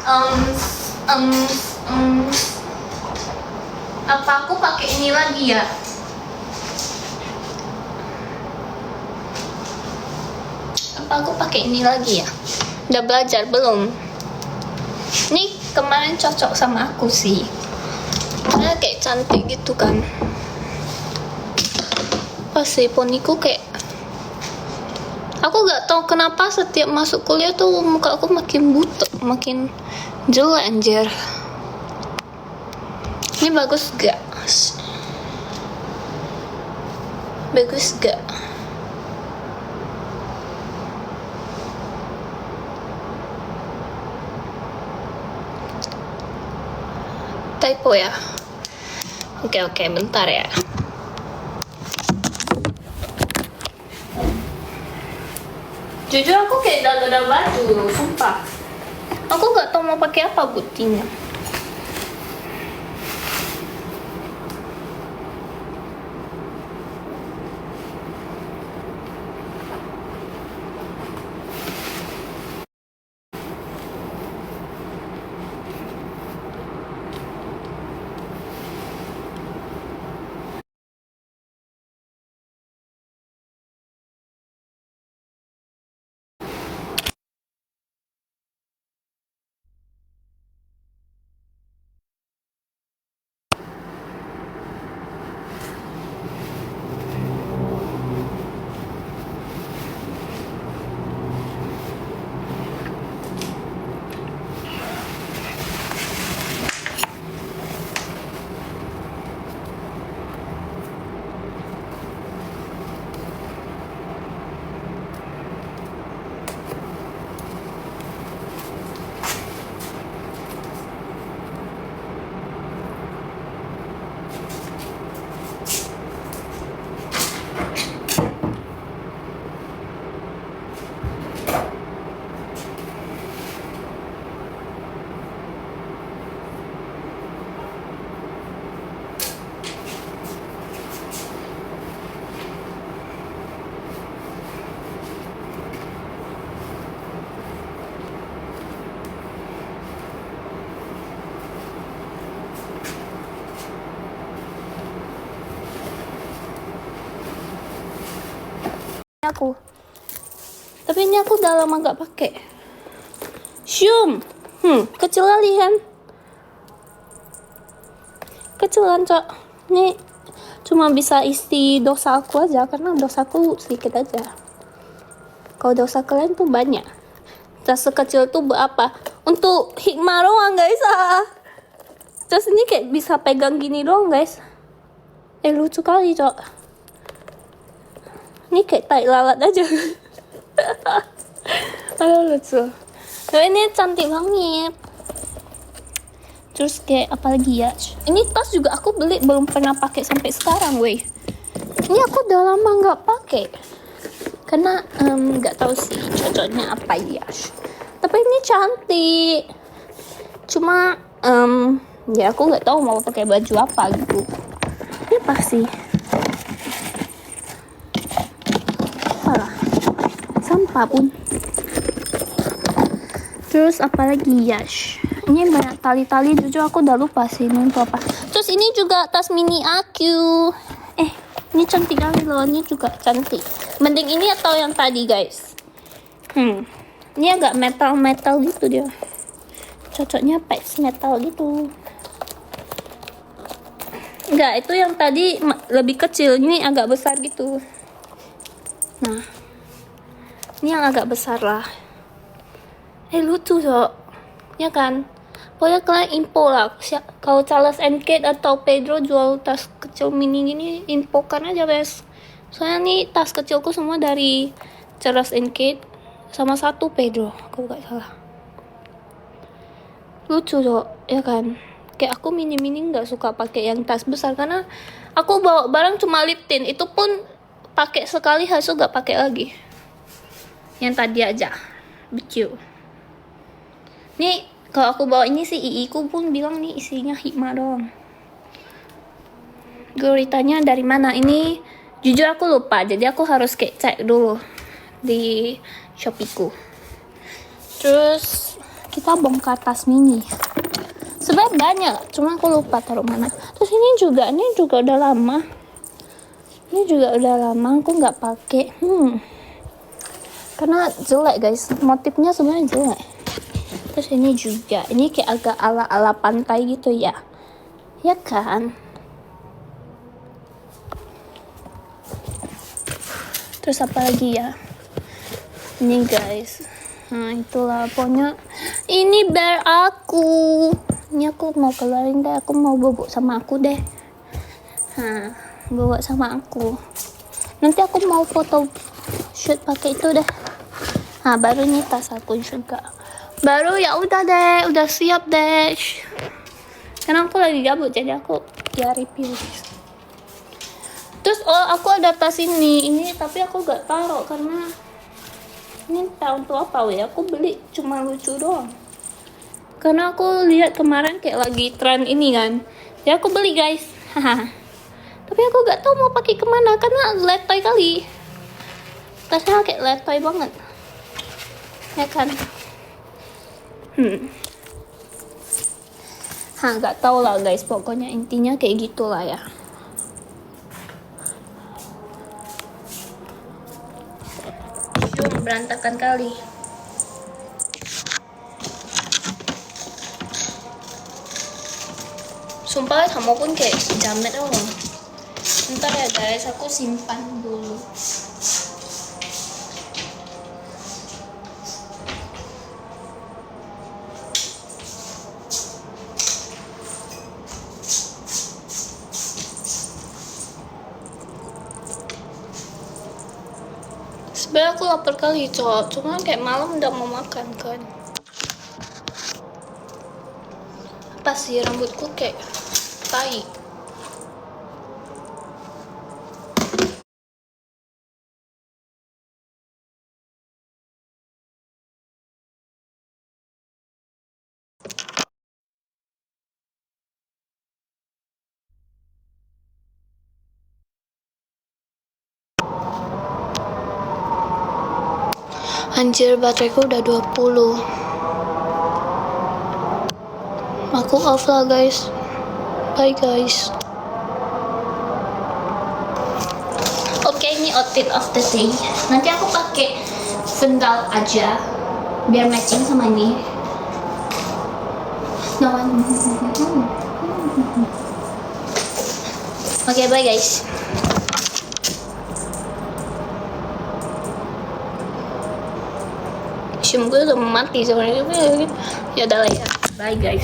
um, um, um, apa aku pakai ini lagi ya? Apa aku pakai ini lagi ya? Udah belajar belum? Ini kemarin cocok sama aku sih. Karena kayak cantik gitu kan. Pas sih poniku kayak, aku gak tahu kenapa setiap masuk kuliah tuh muka aku makin butek, makin jelek anjir. Ini bagus gak? Bagus gak? Typo ya? Oke, bentar ya. Jujur aku kayak udah baju, sumpah. Aku gak tau mau pakai apa buktinya. Aku, tapi ini aku udah lama gak pakai. Kecil kali kan? Kecil kan cok. Ini cuma bisa isi dosa aku aja, karena dosaku sedikit aja. Kalau dosa kalian tuh banyak. Tas sekecil tuh berapa? Untuk hikmah doang guys. Terus ini kayak bisa pegang gini doang guys. Lucu kali cok. Ini kayak tai lalat aja. Aduh lucu. Tapi ini cantik banget. Terus kayak apa lagi ya? Ini tas juga aku beli belum pernah pakai sampai sekarang, weh. Ini aku udah lama nggak pakai. Karena nggak tahu sih cocoknya apa ya. Tapi ini cantik. Cuma ya aku nggak tahu mau pakai baju apa gitu. Ini apa sih? Sampah pun. Terus apalagi ya? Ini banyak tali-tali, jujur aku udah lupa sih ini apa. Terus ini juga tas mini aku. Ini cantik kali loh, ini juga cantik. Mending ini atau yang tadi guys? Ini agak metal gitu dia. Cocoknya patch metal gitu. Enggak, itu yang tadi lebih kecil, ini agak besar gitu. Nah, ini yang agak besar lah. Lucu cok, ya kan? Pokoknya kalian info lah. Kalau Charles & Kate atau Pedro jual tas kecil mini gini, infokan aja guys. Soalnya nih tas kecilku semua dari Charles & Kate sama satu Pedro, kalau nggak salah. Lucu cok, ya kan? Kayak aku mini nggak suka pakai yang tas besar karena aku bawa barang cuma lip tint, itu pun pakai sekali hasil nggak pakai lagi. Yang tadi aja, lucu. Nih kalau aku bawa ini sih iiku pun bilang nih isinya hikmah doang. Guritanya dari mana? Ini jujur aku lupa, jadi aku harus kayak cek dulu di Shopeeku. Terus kita bongkar tas mini. Sebenarnya banyak, cuma aku lupa taruh mana. Terus ini juga udah lama. Ini juga udah lama aku nggak pakai. Karena jelek guys, motifnya sebenarnya jelek. Terus ini juga, ini kayak agak ala-ala pantai gitu ya. Ya kan? Terus apa lagi ya? Ini guys. Nah itulah pokoknya. Ini bear aku. Ini aku mau keluarin deh. Aku mau bobok sama aku deh. Nah, bawa sama aku. Nanti aku mau foto shoot pakai itu deh. Nah baru nih tas aku juga. Baru ya udah deh. Udah siap deh. Karena aku lagi gabut jadi aku ya review. Terus aku ada tas ini tapi aku gak taruh karena ini tahun tuh apa ya, aku beli cuma lucu doang. Karena aku lihat kemarin kayak lagi tren ini kan, ya aku beli guys. Tapi aku gak tahu mau pakai kemana karena letoy kali. Tasnya kayak letoy banget, ya kan? Gak tahu lah guys, pokoknya intinya kayak gitulah ya. Berantakan kali. Sumpah sama pun kayak jamet orang. Ntar ya guys, aku simpan dulu. Sebenarnya aku lapar kali cowok, cuma kayak malam udah mau makan kan. Apa sih rambutku kayak tai. Anjir, bateraiku udah 20. Aku off lah guys. Bye guys. Oke, ini outfit of the day. Nanti aku pakai sendal aja biar matching sama ini. Oke, bye guys. Gue udah mati sebenarnya. Ya udah lah ya. Bye guys.